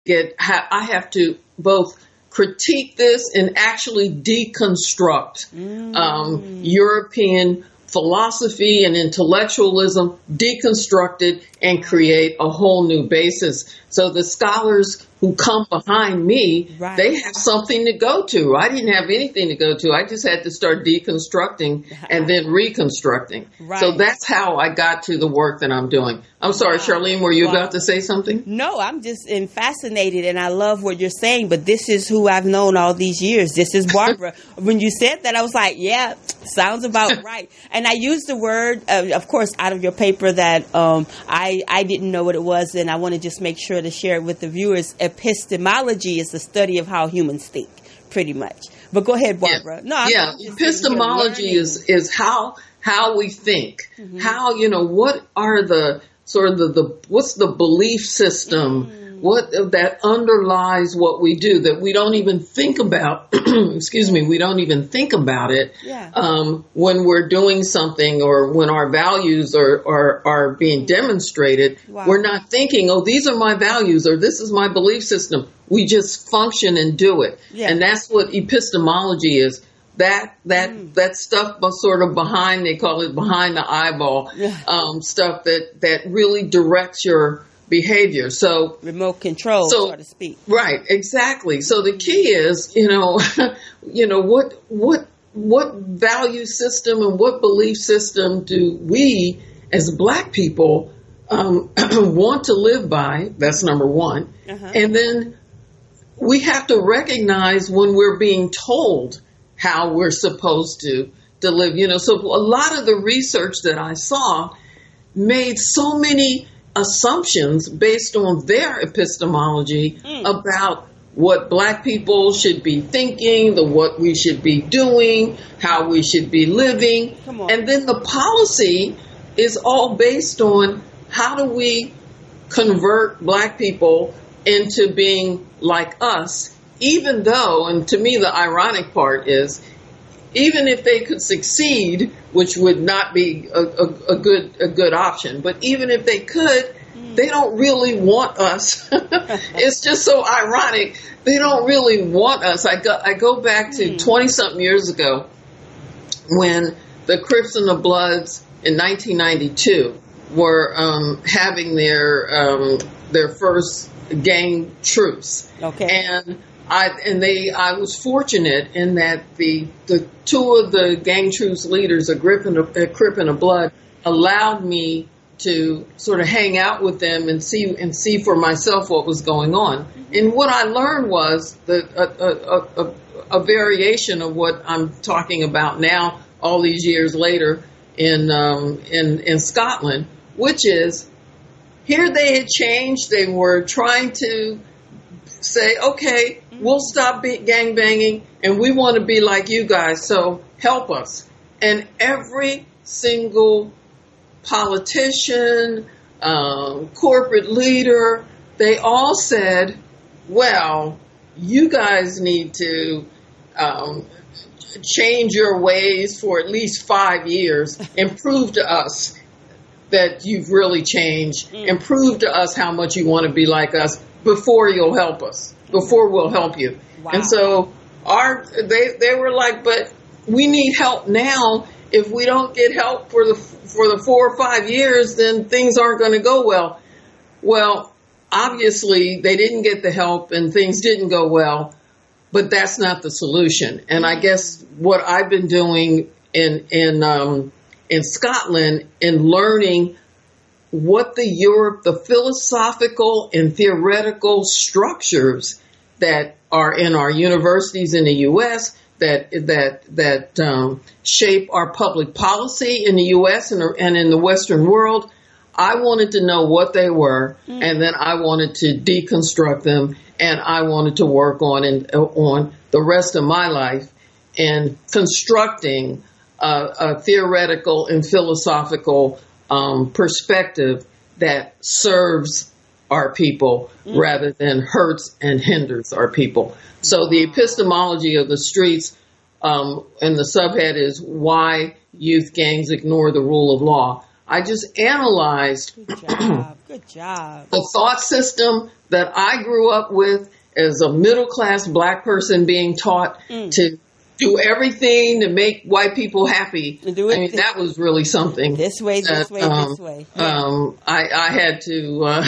I have to both critique this and actually deconstruct European philosophy and intellectualism, deconstruct it and create a whole new basis. So the scholars who come behind me, they have something to go to. I didn't have anything to go to. I just had to start deconstructing and then reconstructing. So that's how I got to the work that I'm doing. I'm sorry, Charlene, were you about to say something? No, I'm just fascinated, and I love what you're saying, but this is who I've known all these years. This is Barbara. When you said that, I was like, yeah, sounds about right. And I used the word, of course, out of your paper that I didn't know what it was, and I want to just make sure to share it with the viewers. Epistemology is the study of how humans think, pretty much. But go ahead, Barbara. Epistemology is how we think. How, what are the sort of what's the belief system, what that underlies what we do that we don't even think about, we don't even think about it when we're doing something or when our values are being demonstrated. We're not thinking, oh, these are my values or this is my belief system. We just function and do it. And that's what epistemology is. That stuff sort of behind, they call it behind the eyeball, stuff that really directs your behavior. So remote control, so to speak. Right, exactly. So the key is, what value system and what belief system do we as Black people want to live by? That's number one. And then we have to recognize when we're being told how we're supposed to live, So a lot of the research that I saw made so many assumptions based on their epistemology about what Black people should be thinking, what we should be doing, how we should be living. And then the policy is all based on how do we convert Black people into being like us, even though, and to me the ironic part is, even if they could succeed, which would not be a good option, but even if they could, they don't really want us. It's just so ironic. They don't really want us. I go back to 20-something years ago when the Crips and the Bloods in 1992 were having their first gang truce. And I was fortunate in that the two of the gang truce leaders, a Crip and a Blood, allowed me to sort of hang out with them and see for myself what was going on. And what I learned was a variation of what I'm talking about now, all these years later in Scotland, which is here they had changed. They were trying to say, okay, we'll stop gang banging and we want to be like you guys, so help us. And every single politician, corporate leader, they all said, well, you guys need to change your ways for at least 5 years and prove to us that you've really changed and prove to us how much you want to be like us before you'll help us, before we'll help you. And so they were like, but we need help now. If we don't get help for the 4 or 5 years, then things aren't going to go well. Well, obviously they didn't get the help and things didn't go well, but that's not the solution. And I guess what I've been doing in Scotland in learning what the philosophical and theoretical structures that are in our universities in the U.S. that shape our public policy in the U.S. and in the Western world. I wanted to know what they were, and then I wanted to deconstruct them, and I wanted to work on the rest of my life in constructing a theoretical and philosophical perspective that serves our people rather than hurts and hinders our people. So the epistemology of the streets and the subhead is why youth gangs ignore the rule of law. I just analyzed Good job. Good job. the thought system that I grew up with as a middle-class black person being taught to do everything to make white people happy. Do it. I mean, that was really something. This way, this way, this way. Yeah. I had to, Wow.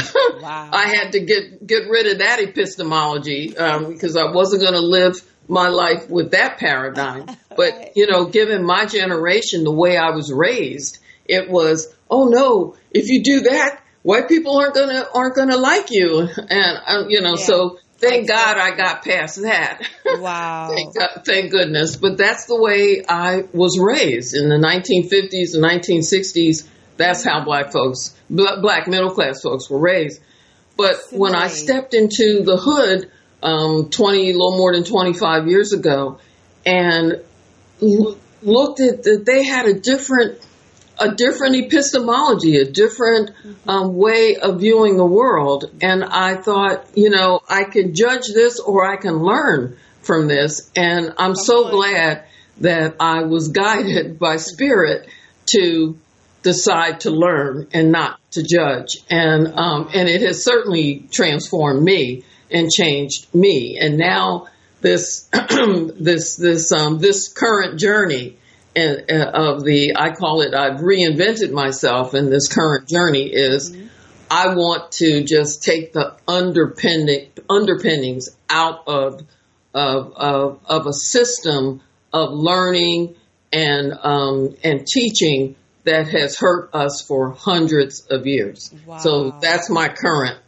I had to get rid of that epistemology, because I wasn't going to live my life with that paradigm. But, Right. Given my generation, the way I was raised, it was, oh no, if you do that, white people aren't gonna like you. And, so thank God I got past that. Wow. Thank goodness. But that's the way I was raised in the 1950s and 1960s. That's how black middle class folks were raised. But when I stepped into the hood, a little more than 25 years ago, and looked at that, they had a different epistemology, a different way of viewing the world. And I thought, I can judge this or I can learn from this. And I'm so glad that I was guided by Spirit to decide to learn and not to judge. And it has certainly transformed me and changed me. And now this current journey I've reinvented myself in this current journey is I want to just take the underpinnings out of a system of learning and teaching that has hurt us for hundreds of years. Wow. So that's my current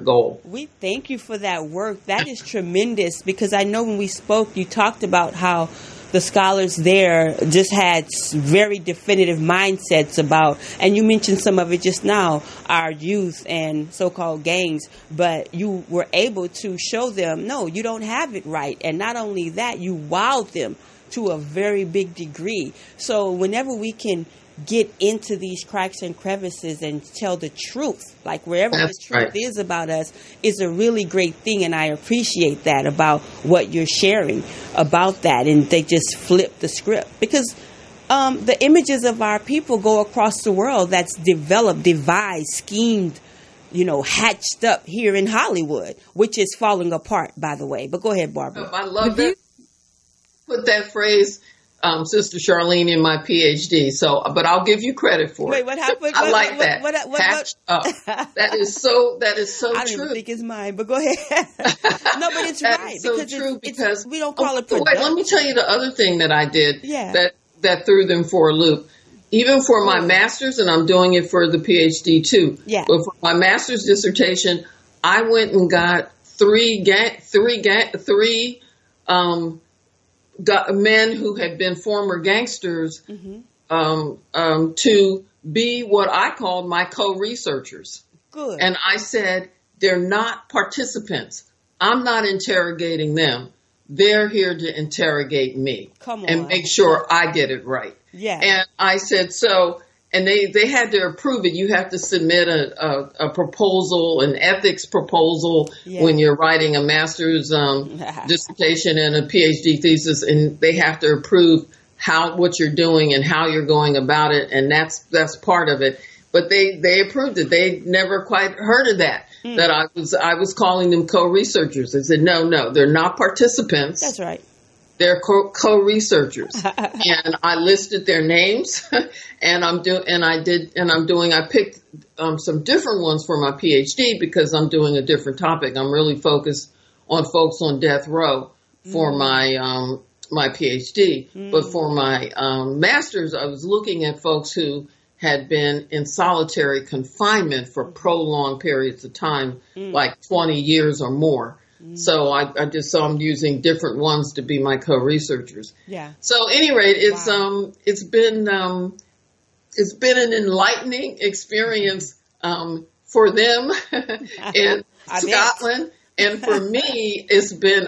goal. We thank you for that work. That is tremendous, because I know when we spoke, you talked about how the scholars there just had very definitive mindsets about, and you mentioned some of it just now, our youth and so-called gangs, but you were able to show them, no, you don't have it right. And not only that, you wowed them to a very big degree. So whenever we can get into these cracks and crevices and tell the truth, like wherever the truth is about us, is a really great thing. And I appreciate that about what you're sharing about that. And they just flip the script, because the images of our people go across the world that's developed, devised, schemed, hatched up here in Hollywood, which is falling apart, by the way. But go ahead, Barbara. I love that. Put that phrase, Sister Charlene, in my PhD. But I'll give you credit for it. Wait, what happened? I like that. Hatched up. That is so I true. don't even think it's mine, but go ahead. No, but it's right. So true, because we don't call it production. Wait, let me tell you the other thing that I did that threw them for a loop. Even for my master's, and I'm doing it for the PhD too. Yeah. But for my master's dissertation, I went and got three men who had been former gangsters to be what I called my co-researchers. Good. And I said, they're not participants. I'm not interrogating them. They're here to interrogate me. Come on. And make sure I get it right. Yeah. And I said, and they had to approve it. You have to submit a proposal, an ethics proposal, when you're writing a master's dissertation and a PhD thesis, and they have to approve what you're doing and how you're going about it, and that's part of it. But they approved it. They never quite heard of that. That I was calling them co-researchers. They said, no, they're not participants. That's right. They're co-researchers, and I listed their names, and I picked some different ones for my PhD because I'm doing a different topic. I'm really focused on folks on death row for my PhD, but for my master's, I was looking at folks who had been in solitary confinement for prolonged periods of time, like 20 years or more. So I'm using different ones to be my co-researchers. Yeah. So at any rate, it's been an enlightening experience for them in Scotland, and for me,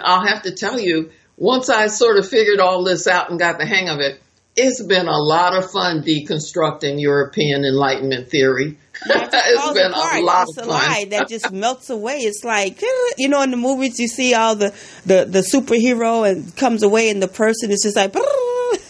I'll have to tell you, once I sort of figured all this out and got the hang of it, it's been a lot of fun deconstructing European Enlightenment theory. It's been a lot of fun. It's a lie that just melts away. It's like, in the movies you see all the superhero and comes away and the person is just like,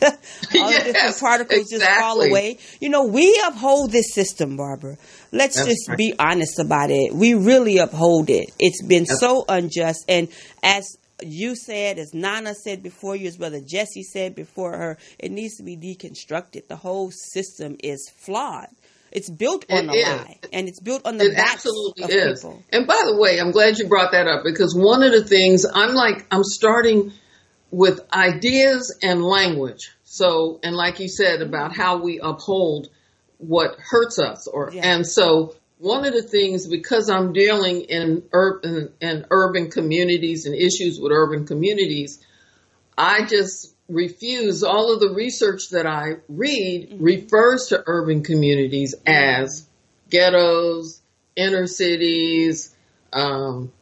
All the different particles just fall away. You know, we uphold this system, Barbara. Let's just be honest about it. We really uphold it. It's been so unjust. And as you said, as Nana said before you, as Brother Jesse said before her, it needs to be deconstructed. The whole system is flawed. It's built on a lie, and it's built on the backs of people. And by the way, I'm glad you brought that up, because one of the things I'm starting with ideas and language. So, and like you said about how we uphold what hurts us, and so one of the things, because I'm dealing in urban communities and issues with urban communities, I just refuse. All of the research that I read refers to urban communities as ghettos, inner cities,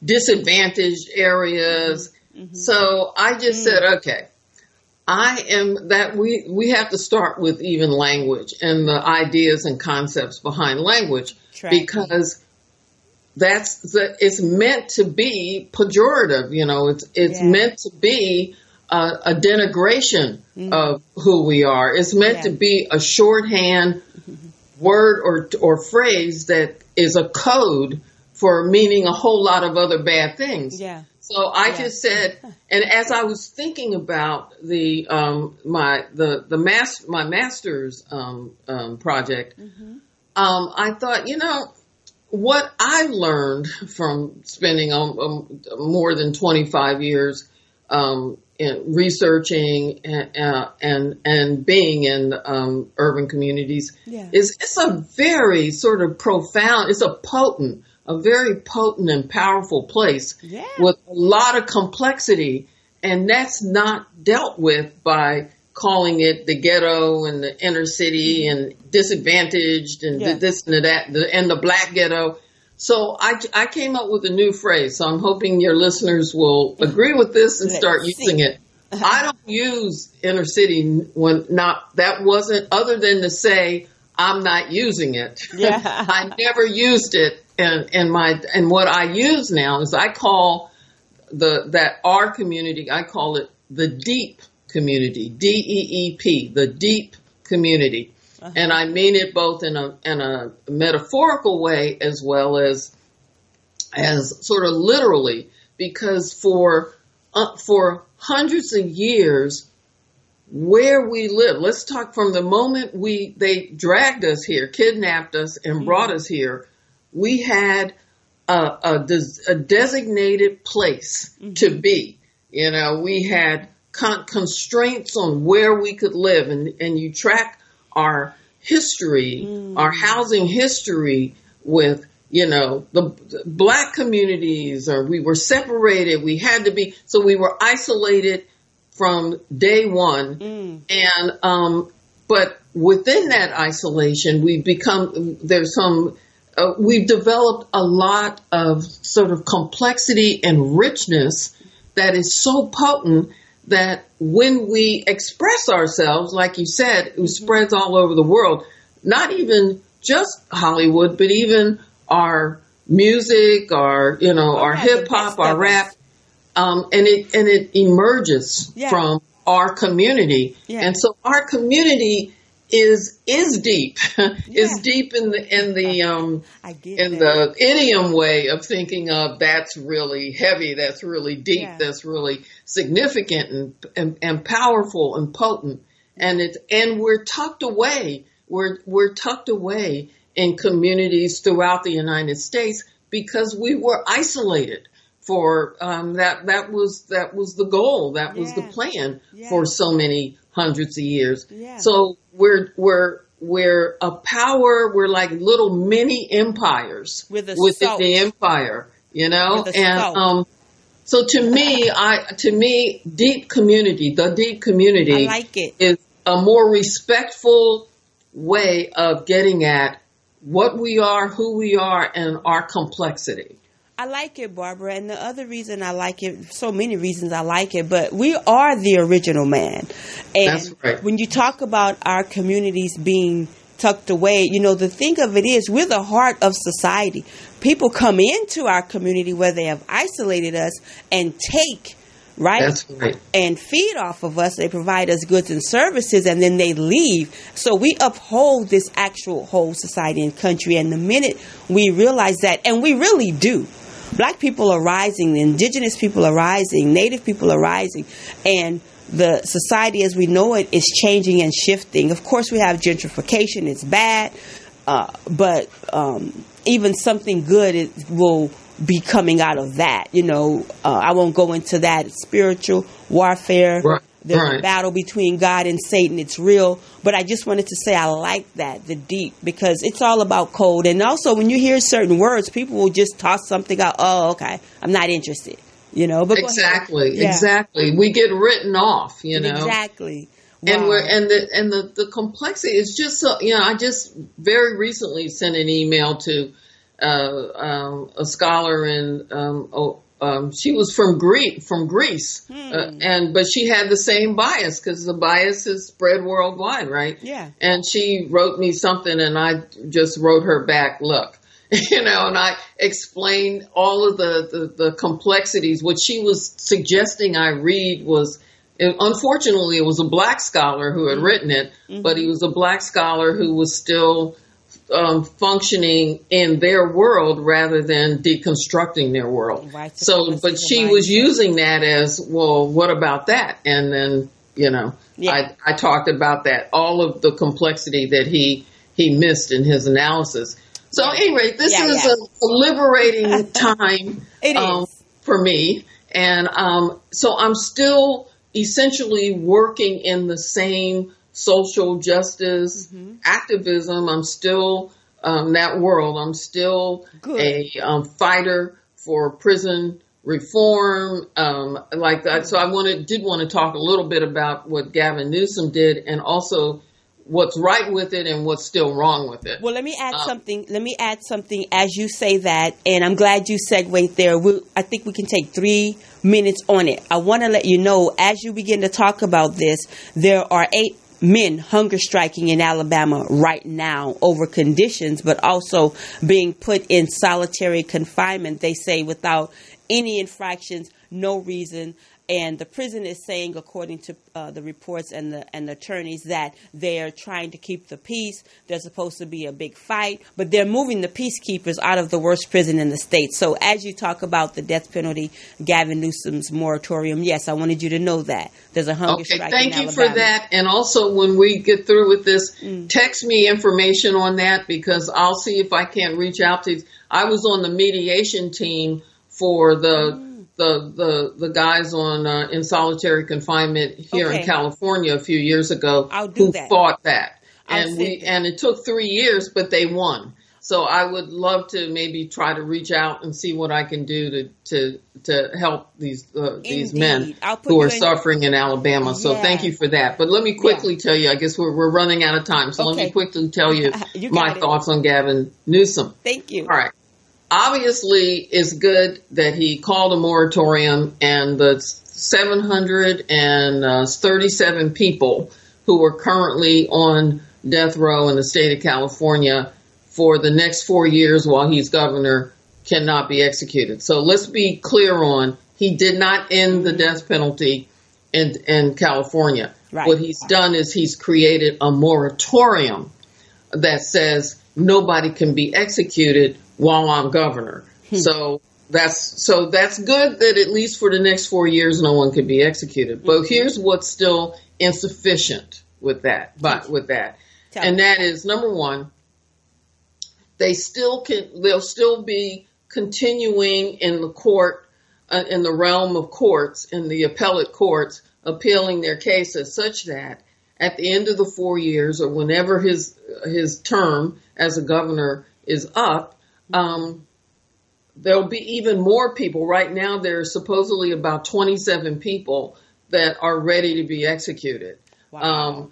disadvantaged areas. So I just said, okay, we have to start with even language and the ideas and concepts behind language, because it's meant to be pejorative. You know, it's meant to be a denigration of who we are. It's meant to be a shorthand word or phrase that is a code for meaning a whole lot of other bad things. So I just said, and as I was thinking about my master's project, I thought, you know, what I've learned from spending more than 25 years in researching and being in urban communities is it's a very sort of profound, it's a very potent and powerful place with a lot of complexity, and that's not dealt with by calling it the ghetto and the inner city and disadvantaged and this and that and the black ghetto. So I came up with a new phrase. So I'm hoping your listeners will agree with this and start using it. I don't use inner city other than to say I'm not using it. I never used it. And what I use now is I call our community, I call it the deep community, DEEP, the deep community. And I mean it both in a metaphorical way as well as sort of literally, because for hundreds of years, where we live, let's talk from the moment they dragged us here, kidnapped us and brought us here, we had a designated place to be. You know, we had constraints on where we could live, and you track our history, our housing history with, you know, the black communities, or we were separated. We had to be, so we were isolated from day one. And, but within that isolation, we've developed a lot of sort of complexity and richness that is so potent that when we express ourselves, like you said, it spreads all over the world, not even just Hollywood, but even our music, our hip hop, our rap, and it emerges from our community. And so our community is deep, is deep in the idiom way of thinking of that's really heavy, that's really deep, that's really significant and powerful and potent, and we're tucked away. We're tucked away in communities throughout the United States because we were isolated. For that was the goal, that was the plan for so many hundreds of years. So we're a power. We're like little mini empires within the empire, you know. And so to me, deep community, the deep community, I like it. Is a more respectful way of getting at what we are, who we are, and our complexity. I like it, Barbara, and the other reason I like it, so many reasons I like it, but we are the original man. And that's right. When you talk about our communities being tucked away, you know, the thing of it is we're the heart of society. People come into our community where they have isolated us and take right? That's right. And feed off of us. They provide us goods and services, and then they leave. So we uphold this actual whole society and country. And the minute we realize that, and we really do, Black people are rising, indigenous people are rising, Native people are rising, and the society as we know it is changing and shifting. Of course, we have gentrification. It's bad. But even something good will be coming out of that. I won't go into that. It's spiritual warfare. Right. There's a battle between God and Satan. It's real. But I just wanted to say I like that, the deep, because it's all about code. And also, when you hear certain words, people will just toss something out. Oh, okay, I'm not interested. But exactly. We get written off. Exactly. Wow. And the complexity is just so. I just very recently sent an email to a scholar she was from Greece, but she had the same bias because the bias is spread worldwide, right? Yeah. And she wrote me something, and I just wrote her back, look, and I explained all of the complexities. What she was suggesting I read was, unfortunately, it was a Black scholar who had written it, but he was a Black scholar who was still functioning in their world rather than deconstructing their world. Right. But she was using that as, well, what about that? And then, I talked about that, all of the complexity that he missed in his analysis. So anyway, this is a liberating time for me. And so I'm still essentially working in the same social justice activism. I'm still that world. I'm still a fighter for prison reform, like that. So I did want to talk a little bit about what Gavin Newsom did, and also what's right with it and what's still wrong with it. Well, let me add something as you say that, and I'm glad you segued there. I think we can take 3 minutes on it. I want to let you know, as you begin to talk about this, there are 8 men hunger striking in Alabama right now over conditions, but also being put in solitary confinement, they say, without any infractions, no reason. And the prison is saying, according to the reports and the attorneys, that they are trying to keep the peace. There's supposed to be a big fight, but they're moving the peacekeepers out of the worst prison in the state. So as you talk about the death penalty, Gavin Newsom's moratorium, yes, I wanted you to know that. There's a hunger strike in Alabama. Thank you for that. And also, when we get through with this, text me information on that, because I'll see if I can't reach out to you. I was on the mediation team for the guys on in solitary confinement here in California a few years ago who fought that. And it took 3 years, but they won. So I would love to maybe try to reach out and see what I can do to help these men who are suffering in Alabama. So thank you for that. But let me quickly tell you, I guess we're running out of time. So let me quickly tell you my thoughts on Gavin Newsom. Thank you. All right. Obviously, it's good that he called a moratorium, and the 737 people who are currently on death row in the state of California for the next 4 years while he's governor cannot be executed. So let's be clear on, he did not end the death penalty in California. Right. What he's done is he's created a moratorium that says nobody can be executed while I'm governor. So that's good that at least for the next 4 years no one can be executed. But here's what's still insufficient with that. And that is, number one, they'll still be continuing in the court, in the realm of courts, in the appellate courts, appealing their cases, such that at the end of the 4 years, or whenever his term as a governor is up, there'll be even more people. Right now, there's supposedly about 27 people that are ready to be executed. Wow.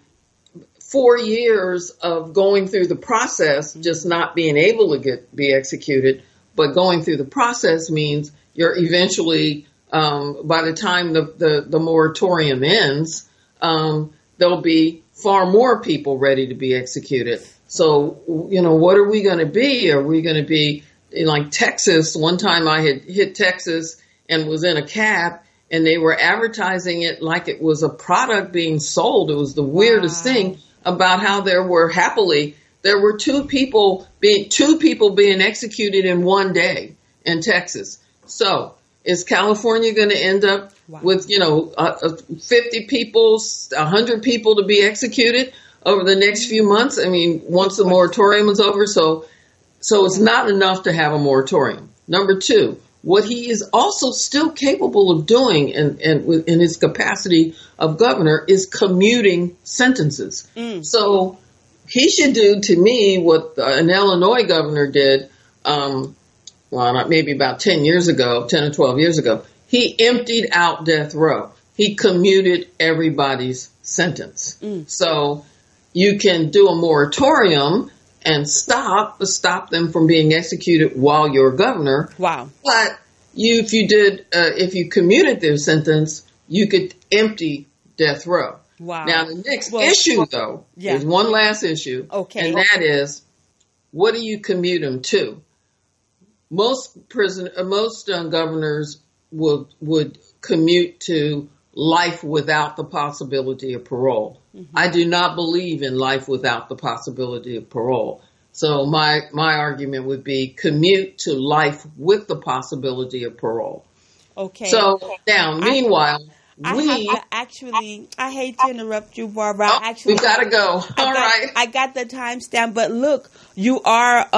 4 years of going through the process, just not being able to be executed, but going through the process means you're eventually, by the time the moratorium ends, there'll be far more people ready to be executed. So, what are we going to be? Are we going to be in like Texas? One time I had hit Texas and was in a cab, and they were advertising it like it was a product being sold. It was the weirdest thing about how there were two people being executed in one day in Texas. So is California going to end up with, 50 people, 100 people to be executed over the next few months? I mean, once the moratorium is over. So it's not enough to have a moratorium. Number two, what he is also still capable of doing in his capacity of governor is commuting sentences. So he should do, to me, what an Illinois governor did, maybe about 10 or 12 years ago. He emptied out death row. He commuted everybody's sentence. So you can do a moratorium and stop them from being executed while you're governor. Wow. But if you commuted their sentence, you could empty death row. Wow. Now, the next issue, though, is one last issue. Okay. And that is, what do you commute them to? Most governors would commute to life without the possibility of parole. I do not believe in life without the possibility of parole. So my argument would be commute to life with the possibility of parole. Okay. So now, meanwhile, I hate to interrupt you, Barbara. We've got to go. All right. I got the timestamp, but look, you are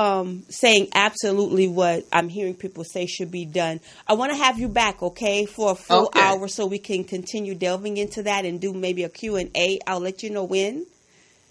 saying absolutely what I'm hearing people say should be done. I want to have you back, okay, for a full hour so we can continue delving into that and do maybe a Q&A. I'll let you know when.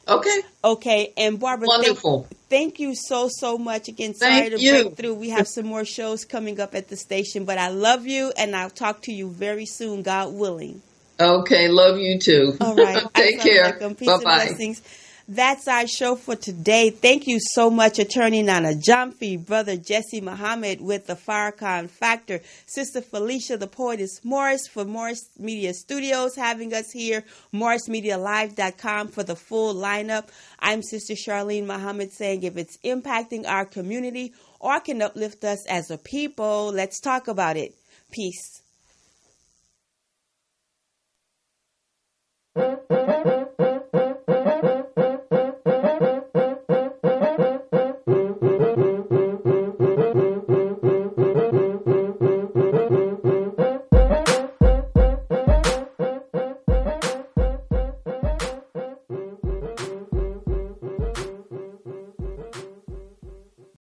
Okay. Okay. And Barbara, wonderful. Thank you so much. Again, sorry to break through. We have some more shows coming up at the station, but I love you, and I'll talk to you very soon, God willing. Okay. Love you too. All right. Take care. Peace and blessings. That's our show for today. Thank you so much, Attorney Nana Jamfi, Brother Jesse Muhammad with the Farrakhan Factor, Sister Felicia, the Poetess Morris for Morris Media Studios, having us here, MorrisMediaLive.com for the full lineup. I'm Sister Charlene Muhammad saying if it's impacting our community or can uplift us as a people, let's talk about it. Peace.